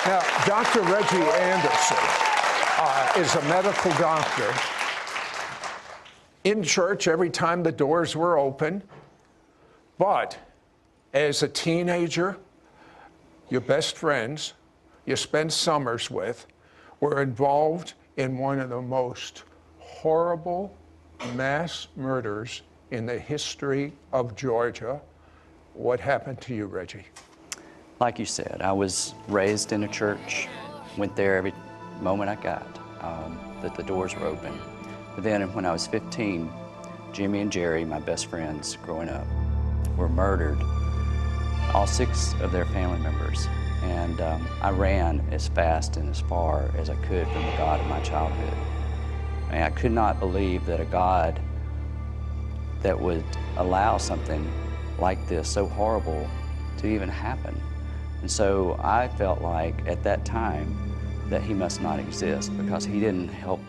Now, Dr. Reggie Anderson is a medical doctor in church every time the doors were open. But as a teenager, your best friends you spent summers with were involved in one of the most horrible mass murders in the history of Georgia. What happened to you, Reggie? Like you said, I was raised in a church, went there every moment I got, that the doors were open. But then when I was 15, Jimmy and Jerry, my best friends growing up, were murdered, all 6 of their family members. And I ran as fast and as far as I could from the God of my childhood. And I could not believe that a God that would allow something like this, so horrible, to even happen. And so I felt like at that time that he must not exist because he didn't help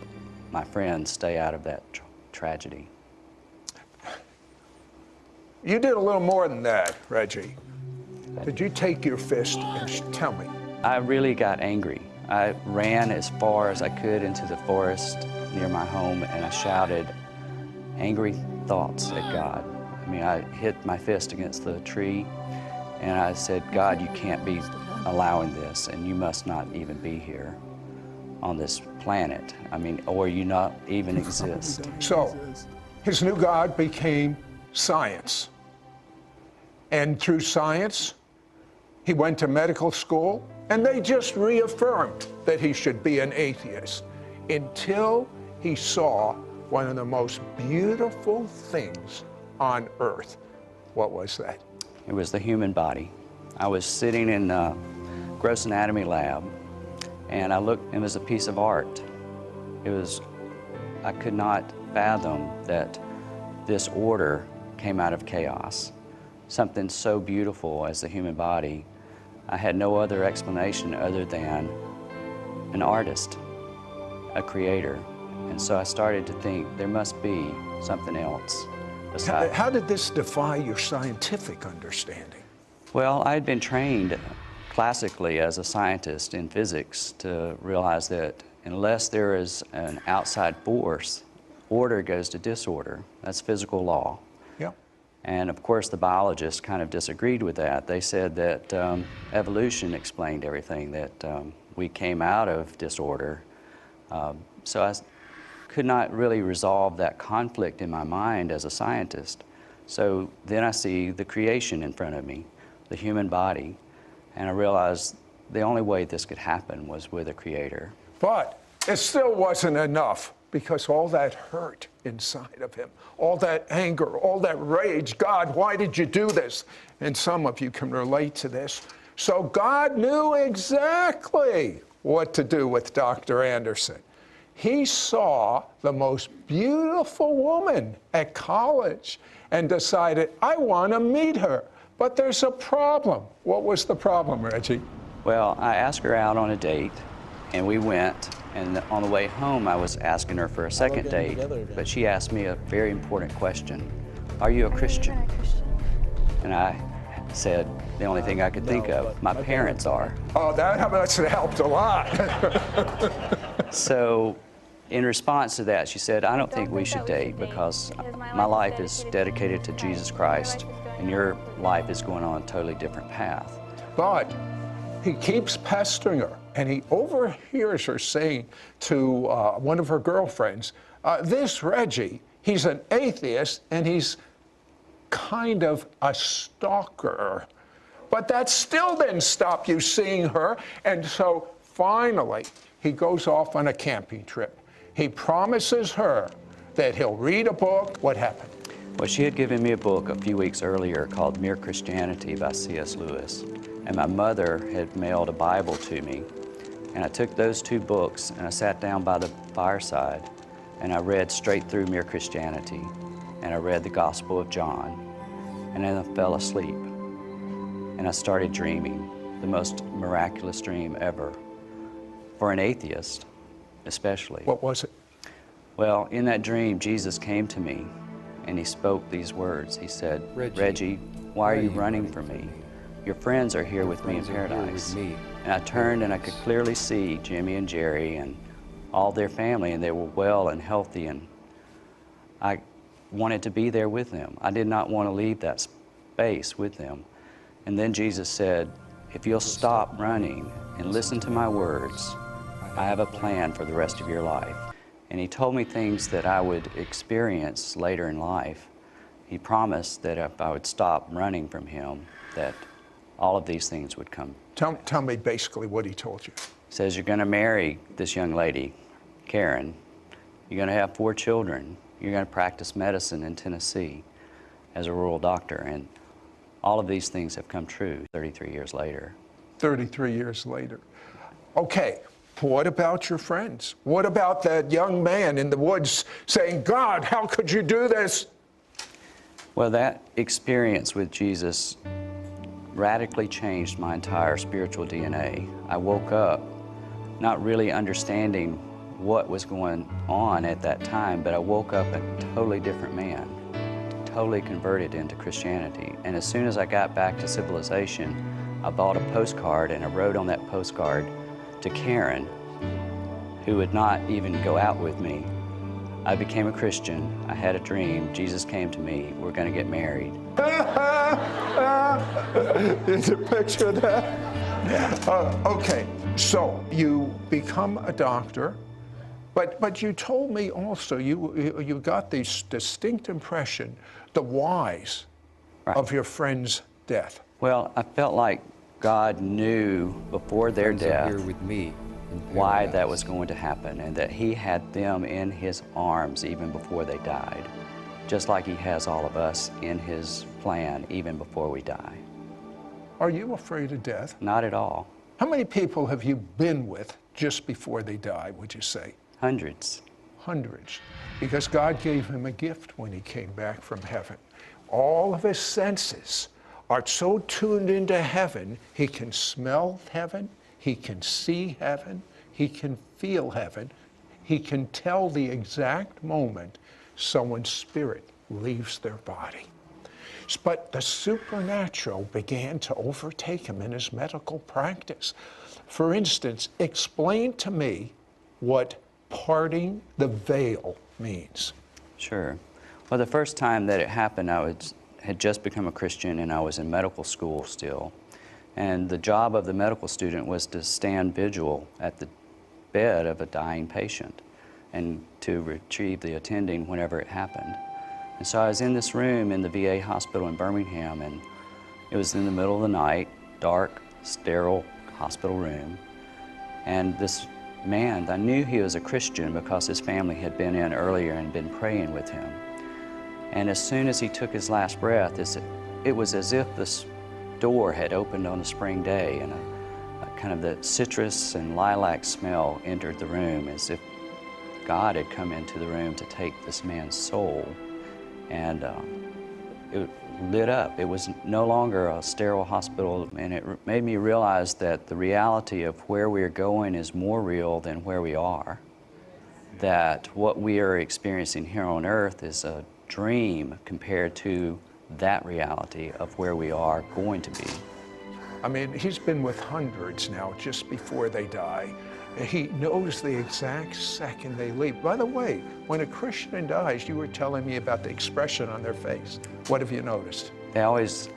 my friends stay out of that tragedy. You did a little more than that, Reggie. Did you take your fist and tell me? I really got angry. I ran as far as I could into the forest near my home and I shouted angry thoughts at God. I mean, I hit my fist against the tree and I said, God, you can't be allowing this and you must not even be here on this planet. I mean, or you not even exist. So, his new God became science. And through science, he went to medical school, and they just reaffirmed that he should be an atheist until he saw one of the most beautiful things on earth. What was that? It was the human body. I was sitting in a gross anatomy lab, and I looked, it was a piece of art. I could not fathom that this order came out of chaos. Something so beautiful as the human body. I had no other explanation other than an artist, a creator. And so I started to think there must be something else besides. How did this defy your scientific understanding? Well, I had been trained classically as a scientist in physics to realize that unless there is an outside force, order goes to disorder. That's physical law. Yeah. And of course, the biologists kind of disagreed with that. They said that evolution explained everything, that we came out of disorder. So I could not really resolve that conflict in my mind as a scientist. So then I see the creation in front of me, the human body, and I realized the only way this could happen was with a creator. But it still wasn't enough, because all that hurt inside of him, all that anger, all that rage, God, why did you do this? And some of you can relate to this. So God knew exactly what to do with Dr. Anderson. He saw the most beautiful woman at college and decided, I want to meet her. But there's a problem. What was the problem, Reggie? Well, I asked her out on a date, and we went. And on the way home, I was asking her for a second date, but she asked me a very important question. Are you a Christian? And I said, the only thing I could think of, my parents are. Oh, that must have helped a lot. So in response to that, she said, I don't think we should date because my life is dedicated to Jesus Christ, and your life is going on a totally different path. But he keeps pestering her, and he overhears her saying to one of her girlfriends, this Reggie, he's an atheist, and he's kind of a stalker. But that still didn't stop you seeing her, and so finally, he goes off on a camping trip. He promises her that he'll read a book. What happened? Well, she had given me a book a few weeks earlier called Mere Christianity by C.S. Lewis. And my mother had mailed a Bible to me. And I took those 2 books and I sat down by the fireside and I read straight through Mere Christianity. And I read the Gospel of John. And then I fell asleep. And I started dreaming, the most miraculous dream ever. For an atheist, especially. What was it? Well, in that dream, Jesus came to me and he spoke these words. He said, Reggie, why are you running from me? your friends are here with me in paradise. And I turned and I could clearly see Jimmy and Jerry and all their family, and they were well and healthy, and I wanted to be there with them. I did not want to leave that space with them. And then Jesus said, if you'll stop running and listen to my words, I have a plan for the rest of your life. And he told me things that I would experience later in life. He promised that if I would stop running from him, that all of these things would come. Tell me basically what he told you. He says, you're going to marry this young lady, Karen. You're going to have 4 children. You're going to practice medicine in Tennessee as a rural doctor. And all of these things have come true 33 years later. 33 years later. Okay. What about your friends? What about that young man in the woods saying, God, how could you do this? Well, that experience with Jesus radically changed my entire spiritual DNA. I woke up not really understanding what was going on at that time, but I woke up a totally different man, totally converted into Christianity. And as soon as I got back to civilization, I bought a postcard and I wrote on that postcard to Karen, who would not even go out with me. I became a Christian. I had a dream. Jesus came to me. We're going to get married. Is a picture of that? Yeah. Okay, so you become a doctor, but you told me also you got this distinct impression, the whys of your friend's death. Well, I felt like God knew before their death why that was going to happen, and that he had them in his arms even before they died, just like he has all of us in his plan even before we die. Are you afraid of death? Not at all. How many people have you been with just before they die, would you say? Hundreds. Hundreds. Because God gave him a gift when he came back from heaven. All of his senses are so tuned into heaven, he can smell heaven, he can see heaven, he can feel heaven, he can tell the exact moment someone's spirit leaves their body. But the supernatural began to overtake him in his medical practice. For instance, explain to me what parting the veil means. Sure. Well, the first time that it happened, had just become a Christian, and I was in medical school still. And the job of the medical student was to stand vigil at the bed of a dying patient and to retrieve the attending whenever it happened. And so I was in this room in the VA hospital in Birmingham, and it was in the middle of the night, dark, sterile hospital room. And this man, I knew he was a Christian because his family had been in earlier and been praying with him. And as soon as he took his last breath, it was as if this door had opened on a spring day, and a kind of the citrus and lilac smell entered the room, as if God had come into the room to take this man's soul. And it lit up. It was no longer a sterile hospital, and it made me realize that the reality of where we are going is more real than where we are. That what we are experiencing here on earth is a dream compared to that reality of where we are going to be. I mean, he's been with hundreds now just before they die. He knows the exact second they leave. By the way, when a Christian dies, you were telling me about the expression on their face. What have you noticed? They always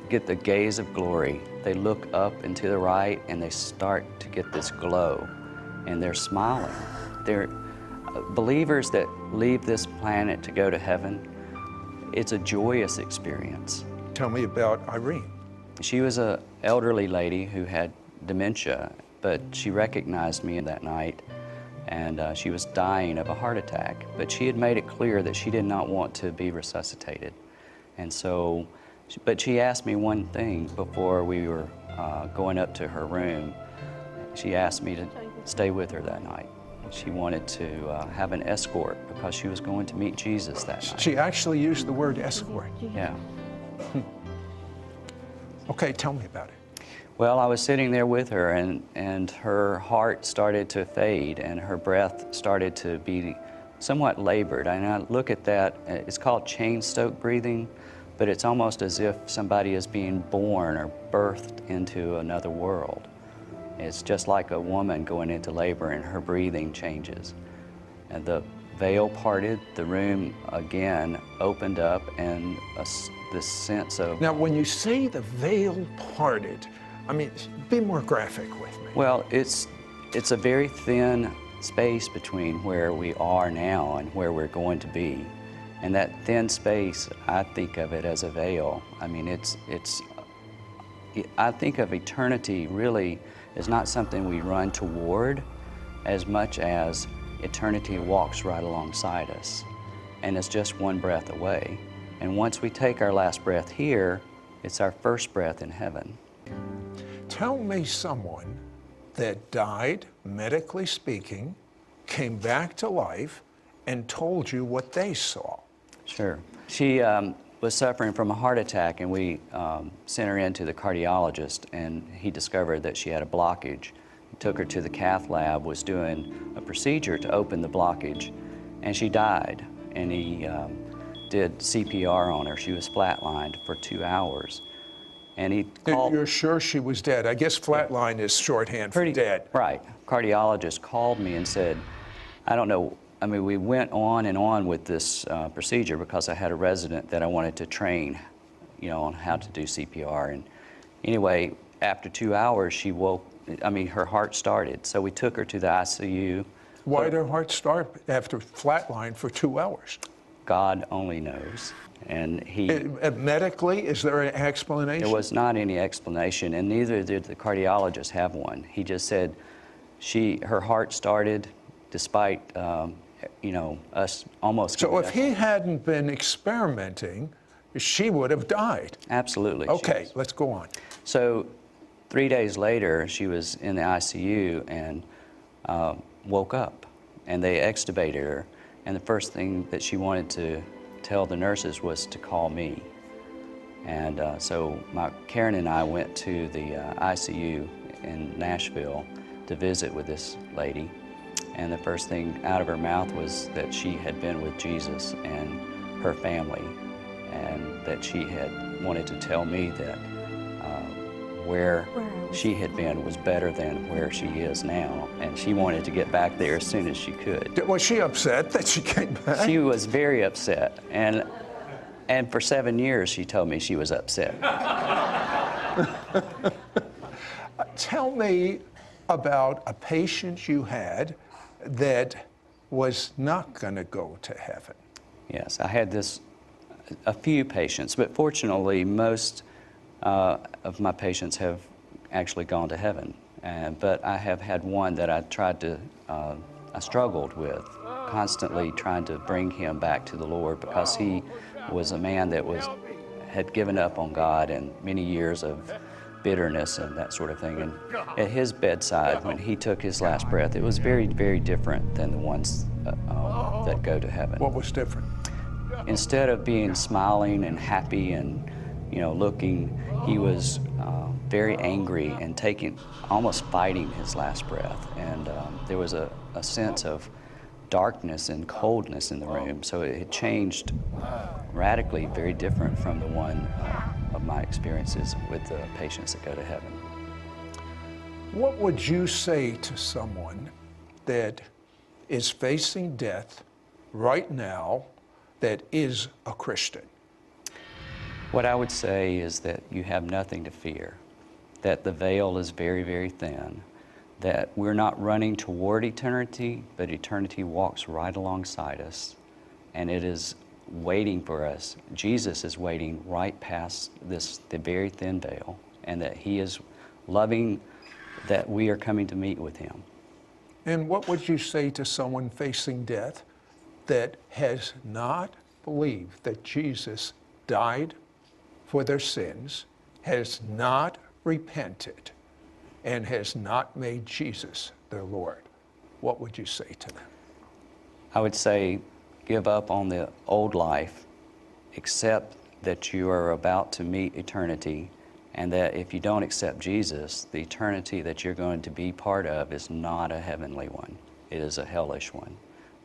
get the gaze of glory. They look up and to the right, and they start to get this glow, and they're smiling. They're believers that leave this planet to go to heaven. It's a joyous experience. Tell me about Irene. She was an elderly lady who had dementia, but she recognized me that night, and she was dying of a heart attack. But she had made it clear that she did not want to be resuscitated. And so, but she asked me one thing before we were going up to her room. She asked me to stay with her that night. She wanted to have an escort because she was going to meet Jesus that night. She actually used the word escort. Yeah. Okay, tell me about it. Well, I was sitting there with her, and her heart started to fade, and her breath started to be somewhat labored. And I look at that, it's called chain stoke breathing. but it's almost as if somebody is being born or birthed into another world. It's just like a woman going into labor and her breathing changes. And the veil parted, the room again opened up, and this sense of... Now, when you say the veil parted, I mean, be more graphic with me. Well, it's a very thin space between where we are now and where we're going to be. And that thin space, I think of it as a veil. I mean, I think of eternity really as not something we run toward as much as eternity walks right alongside us. And it's just one breath away. And once we take our last breath here, it's our first breath in heaven. Tell me someone that died, medically speaking, came back to life, and told you what they saw. Sure. She was suffering from a heart attack, and we sent her in to the cardiologist, and he discovered that she had a blockage. He took her to the cath lab, was doing a procedure to open the blockage, and she died. And he did CPR on her. She was flatlined for 2 hours. And he called... You're sure she was dead? I guess flatline is shorthand for dead. Right. Cardiologist called me and said, I don't know, I mean, we went on and on with this procedure because I had a resident that I wanted to train, you know, on how to do CPR. And anyway, after 2 hours, she woke, I mean, her heart started. So we took her to the ICU. Why did her heart start after flatline for 2 hours? God only knows. And he... Medically, is there an explanation? There was not any explanation, and neither did the cardiologist have one. He just said her heart started despite, you know, us almost... So if he hadn't been experimenting, she would have died. Absolutely. Okay, let's go on. So 3 days later, she was in the ICU and woke up, and they extubated her. And the first thing that she wanted to tell the nurses was to call me. And so Karen and I went to the ICU in Nashville to visit with this lady. And the first thing out of her mouth was that she had been with Jesus and her family, and that she had wanted to tell me that where she had been was better than where she is now, and she wanted to get back there as soon as she could. Was she upset that she came back? She was very upset, and for 7 years she told me she was upset. Tell me about a patient you had that was not going to go to heaven. Yes, I had a few patients, but fortunately most of my patients have actually gone to heaven. But I have had one that I struggled with, constantly trying to bring him back to the Lord, because he was a man that had given up on God and many years of bitterness and that sort of thing. And at his bedside, when he took his last breath, it was very, very different than the ones that go to heaven. What was different? Instead of being smiling and happy and, you know, looking, he was very angry and almost fighting his last breath. And there was a sense of darkness and coldness in the room. So it had changed radically, very different from the one of my experiences with the patients that go to heaven. What would you say to someone that is facing death right now that is a Christian? What I would say is that you have nothing to fear, that the veil is very, very thin, that we're not running toward eternity, but eternity walks right alongside us, and it is waiting for us. Jesus is waiting right past the very thin veil, and that he is loving that we are coming to meet with him. And what would you say to someone facing death that has not believed that Jesus died for their sins, has not repented, and has not made Jesus their Lord? What would you say to them? I would say, give up on the old life, accept that you are about to meet eternity, and that if you don't accept Jesus, the eternity that you're going to be part of is not a heavenly one. It is a hellish one.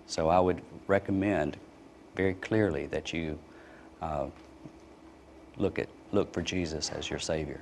So I would recommend very clearly that you look for Jesus as your Savior.